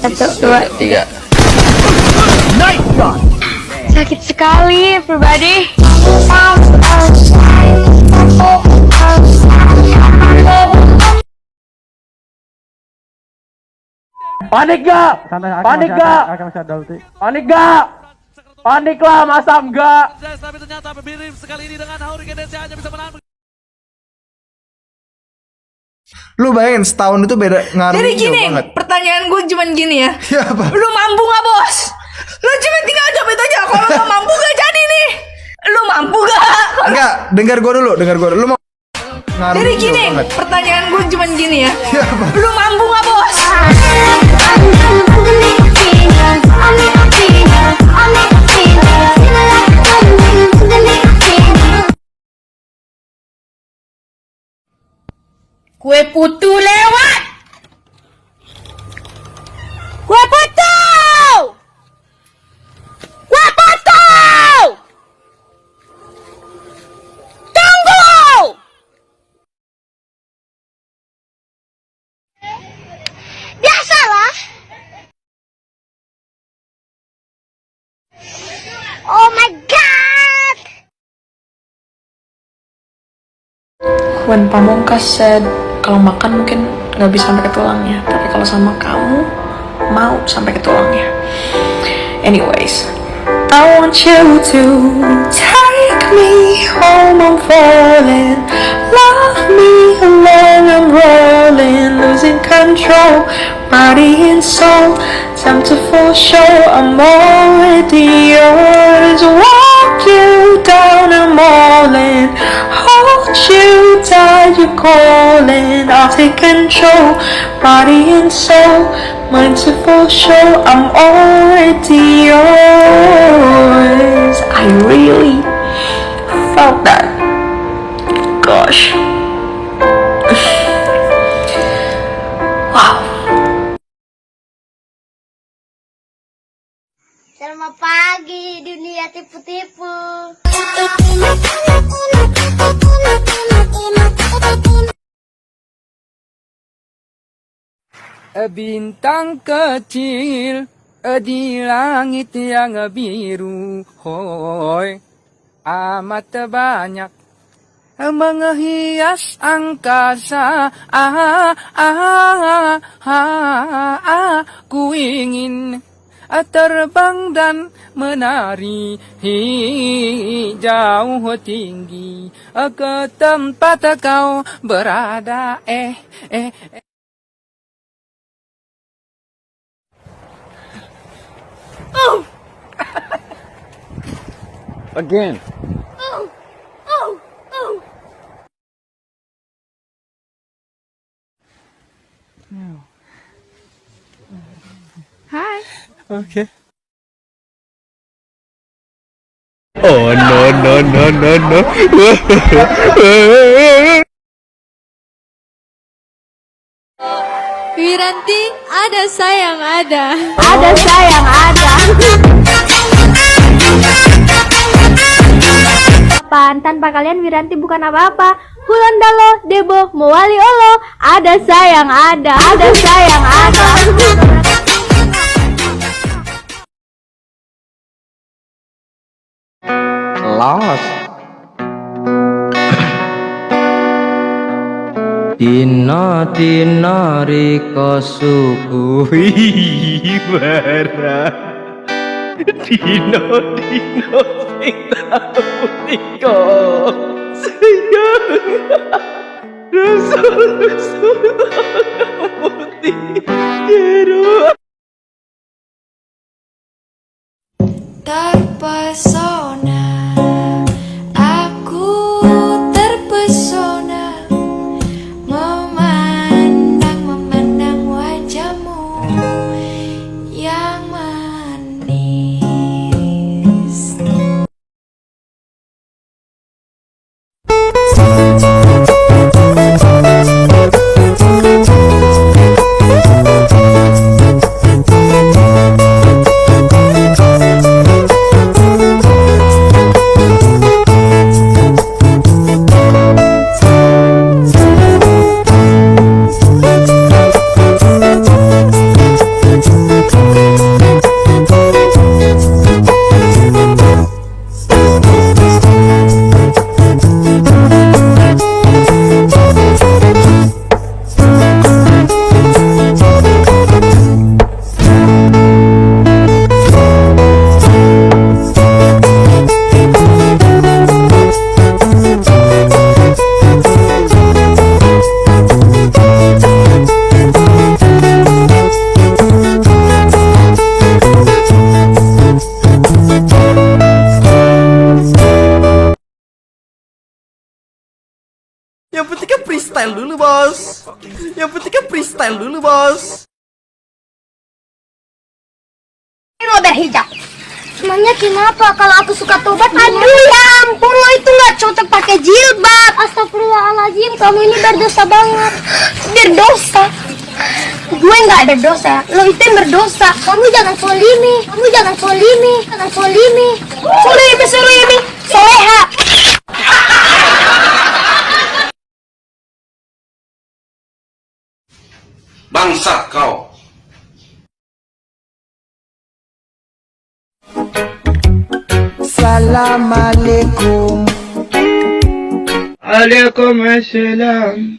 Satu, dua, tiga. Nice shot. Sakit sekali, everybody. Panik gak? Panik gak? Panik gak? Panik lah, masa enggak? Tapi ternyata Birim sekali ini dengan Hurricane Dance hanya bisa menang. Lu bayangin setahun itu beda ngaruhnya Jadi gini, banget. pertanyaan gue cuman gini ya. Ya apa? Lu mampu gak bos? Lu cuma tinggal jawab itu aja. Kalau lu mampu gak jadi nih. Lu mampu gak? Enggak, dengar gua dulu. Lu mau ngaruhnya Jadi gini, banget. pertanyaan gue cuman gini ya. Ya apa? Lu mampu gak bos? Kue putu lewat. Kue putu. Kue putu. Tunggu. Biasalah. Oh my god. When Pamungkas said, kalau makan mungkin nggak bisa sampai ke tulangnya, tapi kalau sama kamu mau sampai ke tulangnya. Anyways, I want you to take me home, I'm falling. Love me alone, I'm rolling, losing control, body and soul. Time to fall short, I'm already yours. Walk you down, I'm all in. Hold you tight, you're calling. I'll take control, body and soul. Mind to fall short, I'm already yours. I really felt that. Gosh. Wow. Selamat pagi dunia tipu-tipu. Bintang kecil di langit yang biru, hoi, amat banyak menghias angkasa. Ku ingin terbang dan menari jauh tinggi ke tempat kau berada. Again. Hai. Okay. Oh no. Wiranti, ada sayang ada. Ada sayang ada. Tanpa kalian Wiranti bukan apa-apa. Hulondalo, Debo, Mowali Olo. Ada sayang ada. Ada sayang ada. Lost. Dina riko suguhi barang. Dina sing tau riko sayang. Rasul putih jero. Terpesona, aku terpesona memandang wajahmu yang manis. freestyle dulu, bos. Yang penting kan freestyle dulu, bos. Lo berhijab. Emangnya kenapa kalau aku suka tobat? Aduh ya ampun, lo itu nggak cocok pakai jilbab. Astagfirullahaladzim, kamu ini berdosa banget. Berdosa? Gue nggak berdosa, lo itu yang berdosa. Kamu jangan solimi, jangan solimi. Solimi, soleha. Bangsat kau. Assalamualaikum. Waalaikumsalam.